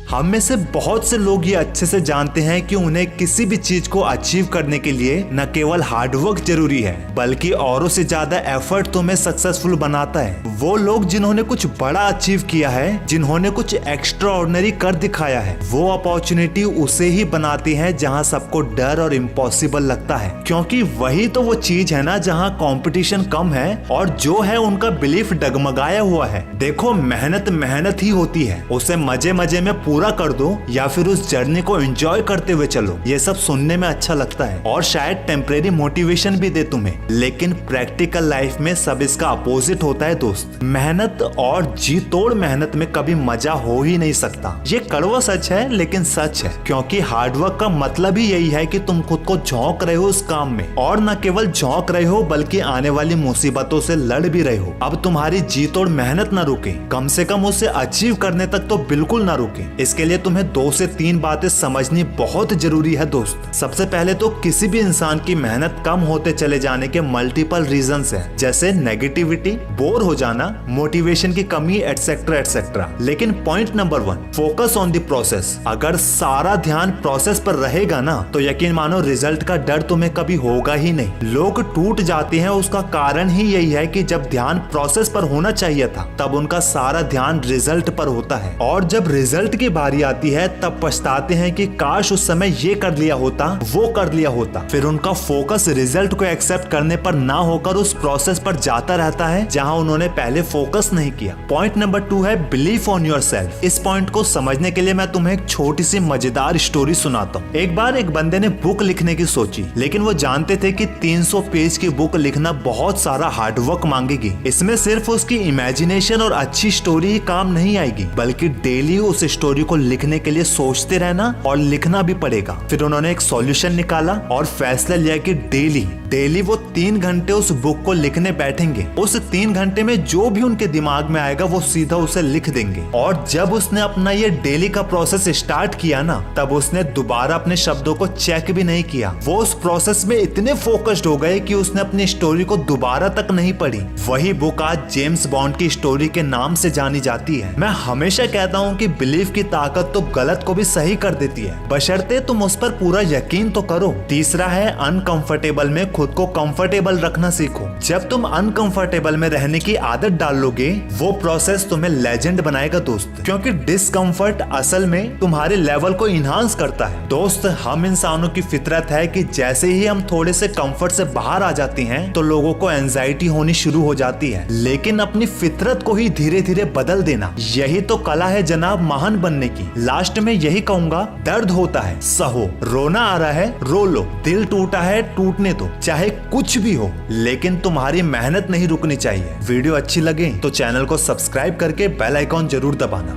हम में से बहुत से लोग ये अच्छे से जानते हैं कि उन्हें किसी भी चीज को अचीव करने के लिए न केवल हार्डवर्क जरूरी है बल्कि औरों से ज्यादा एफर्ट तुम्हें सक्सेसफुल बनाता है। वो लोग जिन्होंने कुछ बड़ा अचीव किया है, जिन्होंने कुछ एक्स्ट्रा ऑर्डिनरी कर दिखाया है, वो अपॉर्चुनिटी उसे ही बनाती है जहाँ सबको डर और इम्पॉसिबल लगता है, क्योंकि वही तो वो चीज है ना जहाँ कंपटीशन कम है और जो है उनका बिलीफ डगमगाया हुआ है। देखो, मेहनत मेहनत ही होती है, उसे मजे मजे में पूरा कर दो या फिर उस जर्नी को एंजॉय करते हुए चलो। ये सब सुनने में अच्छा लगता है और शायद टेम्परेरी मोटिवेशन भी दे तुम्हें, लेकिन प्रैक्टिकल लाइफ में सब इसका अपोजिट होता है दोस्त। मेहनत और जी तोड़ मेहनत में कभी मजा हो ही नहीं सकता। ये कड़वा सच है लेकिन सच है, क्योंकि हार्डवर्क का मतलब ही यही है कि तुम खुद को झोंक रहे हो उस काम में, और न केवल झोंक रहे हो बल्कि आने वाली मुसीबतों से लड़ भी रहे हो। अब तुम्हारी जी तोड़ मेहनत न रुके, कम से कम उसे अचीव करने तक तो बिल्कुल ना रुके। इसके लिए तुम्हें 2 से 3 बातें समझनी बहुत जरूरी है दोस्त। सबसे पहले तो किसी भी इंसान की मेहनत कम होते चले जाने के मल्टीपल रीजंस हैं, जैसे नेगेटिविटी, बोर हो जाना, मोटिवेशन की कमी, एटसेट्रा एटसेट्रा। लेकिन point number 1, focus on the process. अगर सारा ध्यान प्रोसेस पर रहेगा ना तो यकीन मानो रिजल्ट का डर तुम्हें कभी होगा ही नहीं। लोग टूट जाते हैं, उसका कारण ही यही है कि जब ध्यान प्रोसेस पर होना चाहिए था तब उनका सारा ध्यान रिजल्ट पर होता है, और जब रिजल्ट की बारी आती है तब पछताते हैं कि काश उस समय ये कर लिया होता, वो कर लिया होता। फिर उनका फोकस रिजल्ट को एक्सेप्ट करने पर ना होकर उस प्रोसेस पर जाता रहता है जहां उन्होंने पहले फोकस नहीं किया। पॉइंट नंबर 2 है बिलीफ ऑन योरसेल्फ। इस पॉइंट को समझने के लिए मैं तुम्हें एक छोटी सी मजेदार स्टोरी सुनाता हूँ। एक बार एक बंदे ने बुक लिखने की सोची, लेकिन वो जानते थे कि 300 पेज की बुक लिखना बहुत सारा हार्डवर्क मांगेगी। इसमें सिर्फ उसकी इमेजिनेशन और अच्छी स्टोरी ही काम नहीं आएगी, बल्कि डेली उस स्टोरी को लिखने के लिए सोचते रहना और लिखना भी पड़ेगा। फिर उन्होंने एक सॉल्यूशन निकाला और फैसला लिया कि डेली वो 3 घंटे उस बुक को लिखने बैठेंगे। उस 3 घंटे में जो भी उनके दिमाग में आएगा वो सीधा उसे लिख देंगे। और जब उसने अपना ये डेली का प्रोसेस स्टार्ट किया ना, तब उसने दोबारा अपने शब्दों को चेक भी नहीं किया। वो उस प्रोसेस में इतने फोकस्ड हो गए कि उसने अपनी स्टोरी को दोबारा तक नहीं पढ़ी। वही बुक आज जेम्स बॉन्ड की स्टोरी के नाम से जानी जाती है। मैं हमेशा कहता हूँ कि बिलीफ की ताकत तो गलत को भी सही कर देती है, बशर्ते तुम उस पर पूरा यकीन तो करो। तीसरा है अनकंफर्टेबल में खुद को कंफर्टेबल रखना सीखो। जब तुम अनकंफर्टेबल में रहने की आदत डाल लोगे, वो प्रोसेस तुम्हें लेजेंड बनाएगा दोस्त, क्योंकि डिस्कंफर्ट असल में तुम्हारे लेवल को इनहांस करता है। दोस्त, हम इंसानों की फितरत है कि जैसे ही हम थोड़े से कंफर्ट से बाहर आ जाते हैं तो लोगों को एंजाइटी होनी शुरू हो जाती है, लेकिन अपनी फितरत को ही धीरे धीरे बदल देना, यही तो कला है जनाब महान बनने की। लास्ट में यही कहूंगा, दर्द होता है सहो, रोना आ रहा है रो लो, दिल टूटा है टूटने दो, चाहे कुछ भी हो, लेकिन तुम्हारी मेहनत नहीं रुकनी चाहिए। वीडियो अच्छी लगे तो चैनल को सब्सक्राइब करके बेल आइकॉन जरूर दबाना।